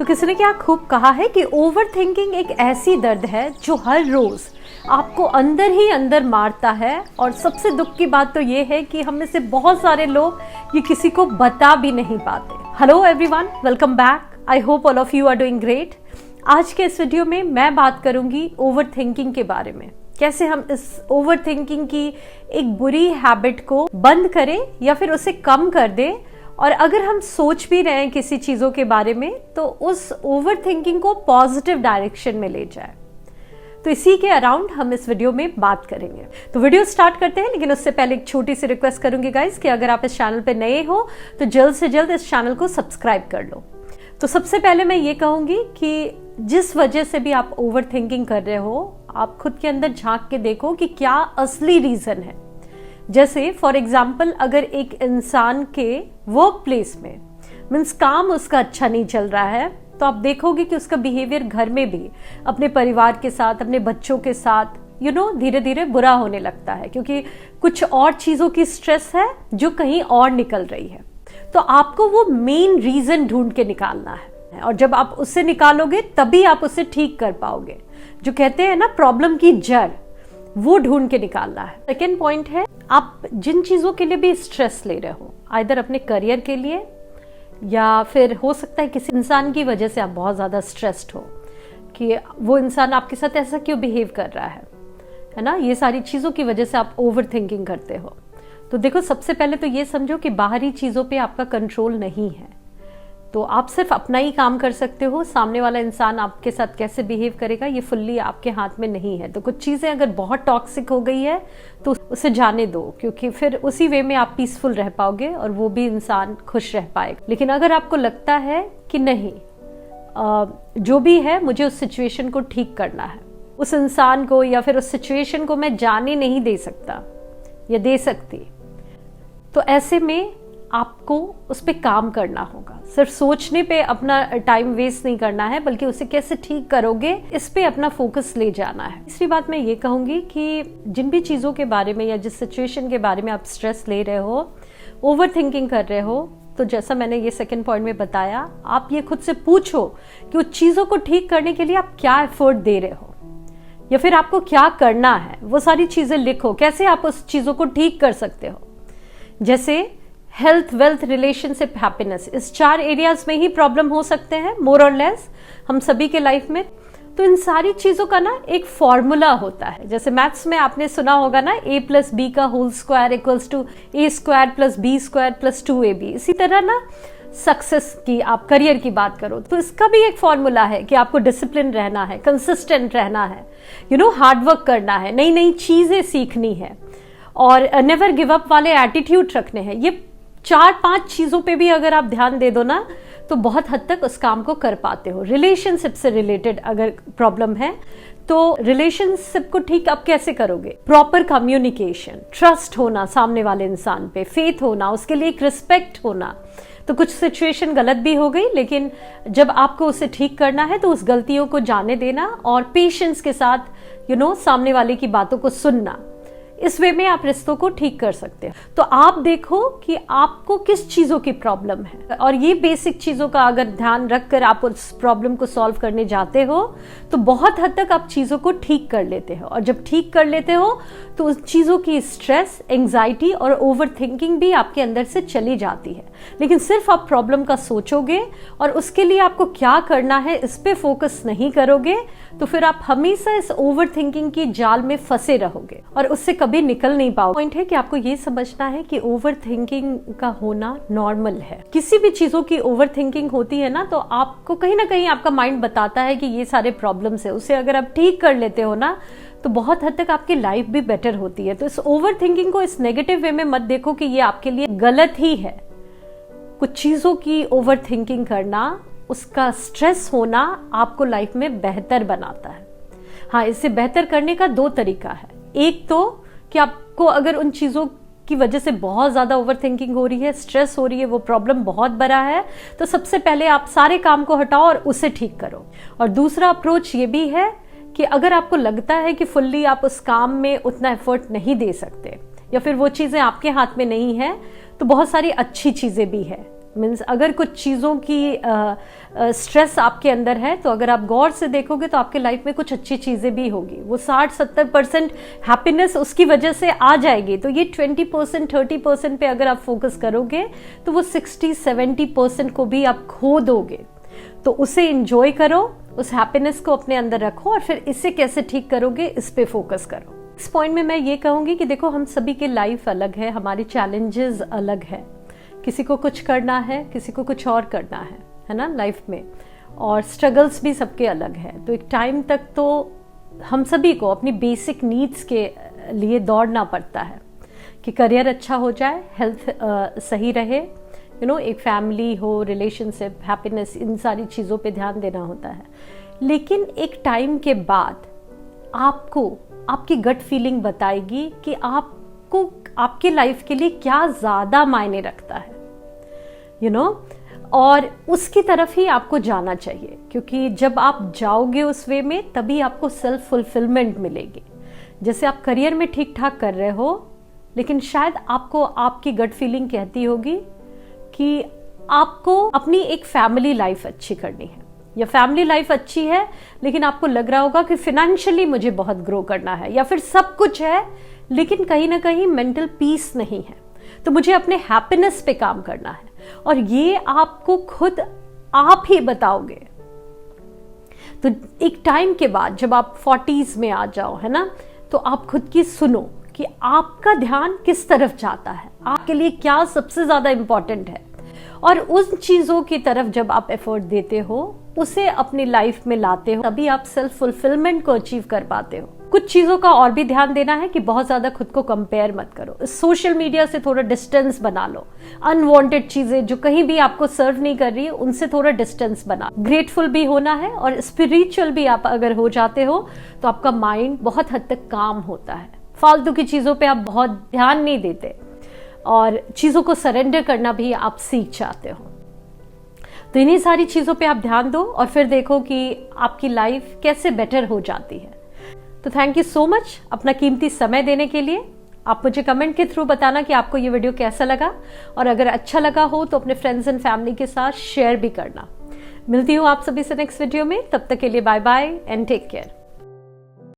तो किसी ने क्या खूब कहा है कि ओवर थिंकिंग एक ऐसी दर्द है जो हर रोज आपको अंदर ही अंदर मारता है। और सबसे दुख की बात तो ये है कि हम में से बहुत सारे लोग ये किसी को बता भी नहीं पाते। Hello everyone, welcome back. I hope all of you are doing great. आज के इस वीडियो में मैं बात करूंगी ओवर थिंकिंग के बारे में, कैसे हम इस ओवर थिंकिंग की एक बुरी हैबिट को बंद करें या फिर उसे कम कर दें। और अगर हम सोच भी रहे हैं किसी चीजों के बारे में तो उस ओवर थिंकिंग को पॉजिटिव डायरेक्शन में ले जाए। तो इसी के अराउंड हम इस वीडियो में बात करेंगे। तो वीडियो स्टार्ट करते हैं, लेकिन उससे पहले एक छोटी सी रिक्वेस्ट करूंगी गाइस कि अगर आप इस चैनल पे नए हो तो जल्द से जल्द इस चैनल को सब्सक्राइब कर लो। तो सबसे पहले मैं ये कहूंगी कि जिस वजह से भी आप ओवर थिंकिंग कर रहे हो, आप खुद के अंदर झांक के देखो कि क्या असली रीजन है। जैसे फॉर एग्जाम्पल, अगर एक इंसान के वर्क प्लेस में मीन्स काम उसका अच्छा नहीं चल रहा है, तो आप देखोगे कि उसका बिहेवियर घर में भी अपने परिवार के साथ, अपने बच्चों के साथ धीरे धीरे बुरा होने लगता है, क्योंकि कुछ और चीजों की स्ट्रेस है जो कहीं और निकल रही है। तो आपको वो मेन रीजन ढूंढ के निकालना है, और जब आप उससे निकालोगे तभी आप उसे ठीक कर पाओगे। जो कहते हैं ना, प्रॉब्लम की जड़, वो ढूंढ के निकालना है। सेकेंड पॉइंट है, आप जिन चीजों के लिए भी स्ट्रेस ले रहे हो, आइदर अपने करियर के लिए या फिर हो सकता है किसी इंसान की वजह से आप बहुत ज्यादा स्ट्रेस्ड हो कि वो इंसान आपके साथ ऐसा क्यों बिहेव कर रहा है ना। ये सारी चीजों की वजह से आप ओवर थिंकिंग करते हो। तो देखो, सबसे पहले तो ये समझो कि बाहरी चीजों पे आपका कंट्रोल नहीं है। तो आप सिर्फ अपना ही काम कर सकते हो। सामने वाला इंसान आपके साथ कैसे बिहेव करेगा ये फुल्ली आपके हाथ में नहीं है। तो कुछ चीजें अगर बहुत टॉक्सिक हो गई है तो उसे जाने दो, क्योंकि फिर उसी वे में आप पीसफुल रह पाओगे और वो भी इंसान खुश रह पाएगा। लेकिन अगर आपको लगता है कि नहीं, जो भी है मुझे उस सिचुएशन को ठीक करना है, उस इंसान को या फिर उस सिचुएशन को मैं जाने नहीं दे सकता या दे सकती, तो ऐसे में आपको उस पे काम करना होगा। सिर्फ सोचने पे अपना टाइम वेस्ट नहीं करना है, बल्कि उसे कैसे ठीक करोगे इस पे अपना फोकस ले जाना है। तीसरी बात मैं ये कहूंगी कि जिन भी चीजों के बारे में या जिस सिचुएशन के बारे में आप स्ट्रेस ले रहे हो, ओवर थिंकिंग कर रहे हो, तो जैसा मैंने ये सेकंड पॉइंट में बताया, आप ये खुद से पूछो कि उस चीजों को ठीक करने के लिए आप क्या एफर्ट दे रहे हो या फिर आपको क्या करना है। वो सारी चीजें लिखो, कैसे आप उस चीजों को ठीक कर सकते हो। जैसे हेल्थ, वेल्थ, रिलेशनशिप, हैप्पीनेस, इस 4 एरियाज में ही प्रॉब्लम हो सकते हैं मोर और लेस हम सभी के लाइफ में। तो इन सारी चीजों का ना एक फॉर्मूला होता है। जैसे मैथ्स में आपने सुना होगा ना, a + b का whole square equals to a² + b² + 2ab। इसी तरह ना सक्सेस की, आप करियर की बात करो तो इसका भी एक फॉर्मूला है कि आपको डिसिप्लिन रहना है, कंसिस्टेंट रहना है, हार्डवर्क करना है, नई नई चीजें सीखनी है और नेवर गिव अप वाले एटीट्यूड रखने हैं। ये 4-5 चीजों पे भी अगर आप ध्यान दे दो ना, तो बहुत हद तक उस काम को कर पाते हो। रिलेशनशिप से रिलेटेड अगर प्रॉब्लम है तो रिलेशनशिप को ठीक आप कैसे करोगे? प्रॉपर कम्युनिकेशन, ट्रस्ट होना सामने वाले इंसान पे, फेथ होना, उसके लिए एक रिस्पेक्ट होना। तो कुछ सिचुएशन गलत भी हो गई, लेकिन जब आपको उसे ठीक करना है तो उस गलतियों को जाने देना और पेशेंस के साथ सामने वाले की बातों को सुनना। इस वे में आप रिश्तों को ठीक कर सकते हो। तो आप देखो कि आपको किस चीजों की प्रॉब्लम है, और ये बेसिक चीजों का अगर ध्यान रखकर आप उस प्रॉब्लम को सॉल्व करने जाते हो तो बहुत हद तक आप चीजों को ठीक कर लेते हो। और जब ठीक कर लेते हो तो उस चीजों की स्ट्रेस, एंजाइटी और ओवर थिंकिंग भी आपके अंदर से चली जाती है। लेकिन सिर्फ आप प्रॉब्लम का सोचोगे और उसके लिए आपको क्या करना है इस पे फोकस नहीं करोगे, तो फिर आप हमेशा इस ओवर थिंकिंग की जाल में फंसे रहोगे और उससे कभी निकल नहीं पाओगे। पॉइंट है कि आपको ये समझना है कि ओवर थिंकिंग का होना नॉर्मल है। किसी भी चीजों की ओवर थिंकिंग होती है ना, तो आपको कहीं ना कहीं आपका माइंड बताता है कि ये सारे प्रॉब्लम्स है। उसे अगर आप ठीक कर लेते हो ना, तो बहुत हद तक आपकी लाइफ भी बेटर होती है। तो इस ओवर थिंकिंग को इस नेगेटिव वे में मत देखो कि ये आपके लिए गलत ही है। कुछ चीजों की ओवर थिंकिंग करना, उसका स्ट्रेस होना आपको लाइफ में बेहतर बनाता है। हाँ, इसे बेहतर करने का 2 तरीका है। एक तो कि आपको अगर उन चीजों की वजह से बहुत ज्यादा ओवर थिंकिंग हो रही है, स्ट्रेस हो रही है, वो प्रॉब्लम बहुत बड़ा है, तो सबसे पहले आप सारे काम को हटाओ और उसे ठीक करो। और दूसरा अप्रोच ये भी है कि अगर आपको लगता है कि फुल्ली आप उस काम में उतना एफर्ट नहीं दे सकते या फिर वो चीजें आपके हाथ में नहीं है, तो बहुत सारी अच्छी चीजें भी है मीन्स अगर कुछ चीज़ों की स्ट्रेस आपके अंदर है तो अगर आप गौर से देखोगे तो आपके लाइफ में कुछ अच्छी चीज़ें भी होगी। वो 60-70% हैप्पीनेस उसकी वजह से आ जाएगी। तो ये 20% 30% पे अगर आप फोकस करोगे तो वो 60-70% को भी आप खो दोगे। तो उसे इंजॉय करो, उस हैप्पीनेस को अपने अंदर रखो और फिर इसे कैसे ठीक करोगे इस पे फोकस करो। इस पॉइंट में मैं ये कहूँगी कि देखो, हम सभी के लाइफ अलग है, हमारी चैलेंजेस अलग है। किसी को कुछ करना है, किसी को कुछ और करना है ना लाइफ में, और स्ट्रगल्स भी सबके अलग है। तो एक टाइम तक तो हम सभी को अपनी बेसिक नीड्स के लिए दौड़ना पड़ता है कि करियर अच्छा हो जाए, हेल्थ सही रहे, एक फैमिली हो, रिलेशनशिप, हैप्पीनेस, इन सारी चीज़ों पे ध्यान देना होता है। लेकिन एक टाइम के बाद आपको आपकी गट फीलिंग बताएगी कि आपको आपके लाइफ के लिए क्या ज़्यादा मायने रखता है, और उसकी तरफ ही आपको जाना चाहिए। क्योंकि जब आप जाओगे उस वे में तभी आपको सेल्फ फुलफिलमेंट मिलेगी। जैसे आप करियर में ठीक ठाक कर रहे हो, लेकिन शायद आपको आपकी गट फीलिंग कहती होगी कि आपको अपनी एक फैमिली लाइफ अच्छी करनी है, या फैमिली लाइफ अच्छी है लेकिन आपको लग रहा होगा कि फिनेंशियली मुझे बहुत ग्रो करना है, या फिर सब कुछ है लेकिन कहीं ना कहीं मेंटल पीस नहीं है, तो मुझे अपने हैप्पीनेस पे काम करना है। और ये आपको खुद आप ही बताओगे। तो एक टाइम के बाद जब आप 40s में आ जाओ, है ना, तो आप खुद की सुनो कि आपका ध्यान किस तरफ जाता है, आपके लिए क्या सबसे ज्यादा इंपॉर्टेंट है, और उन चीजों की तरफ जब आप एफर्ट देते हो, उसे अपनी लाइफ में लाते हो, तभी आप सेल्फ फुलफिलमेंट को अचीव कर पाते हो। कुछ चीजों का और भी ध्यान देना है कि बहुत ज्यादा खुद को कंपेयर मत करो। सोशल मीडिया से थोड़ा डिस्टेंस बना लो। अनवांटेड चीजें जो कहीं भी आपको सर्व नहीं कर रही है, उनसे थोड़ा डिस्टेंस बना। ग्रेटफुल भी होना है, और स्पिरिचुअल भी आप अगर हो जाते हो तो आपका माइंड बहुत हद तक काम होता है। फालतू की चीजों पे आप बहुत ध्यान नहीं देते, और चीजों को सरेंडर करना भी आप सीख जाते हो। तो इन्हीं सारी चीजों पे आप ध्यान दो और फिर देखो कि आपकी लाइफ कैसे बेटर हो जाती है। तो थैंक यू सो मच अपना कीमती समय देने के लिए। आप मुझे कमेंट के थ्रू बताना कि आपको ये वीडियो कैसा लगा, और अगर अच्छा लगा हो तो अपने फ्रेंड्स एंड फैमिली के साथ शेयर भी करना। मिलती हूँ आप सभी से नेक्स्ट वीडियो में। तब तक के लिए bye bye and take care.